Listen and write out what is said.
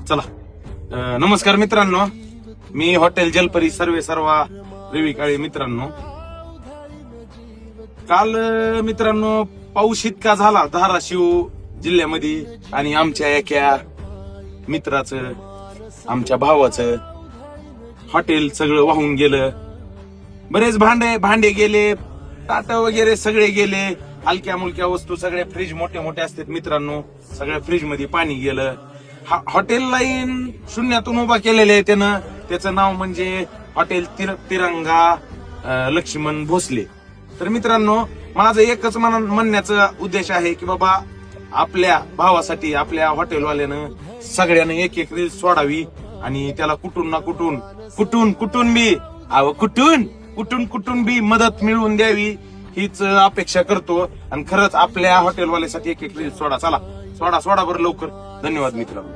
चला नमस्कार मित्रांनो, मी हॉटेल जलपरी सर्वा रवी काळे मित्रांनो. काल मित्रांनो पाऊस इतका झाला धाराशिव जिल्ह्यामध्ये आणि आमच्या एका मित्राचं आमच्या भावाचं हॉटेल सगळं वाहून गेलं. बरेच भांडे गेले, ताट वगैरे सगळे गेले, हलक्या मुलक्या वस्तू सगळे, फ्रीज मोठे असतात मित्रांनो, सगळ्या फ्रीज मध्ये पाणी गेलं. हॉटेल लाईन शून्यातून उभा केलेलं आहे त्यानं. त्याचं नाव म्हणजे हॉटेल तिरंगा लक्ष्मण भोसले. तर मित्रांनो माझं एकच म्हणण्याचा उद्देश आहे की बाबा आपल्या भावासाठी आपल्या हॉटेलवाल्यानं सगळ्यानं एक रील सोडावी आणि त्याला कुठून बी मदत मिळवून द्यावी हीच अपेक्षा करतो. आणि खरंच आपल्या हॉटेलवाल्यासाठी एक रील सोडा. चला सोडा बरं लवकर. धन्यवाद मित्रांनो.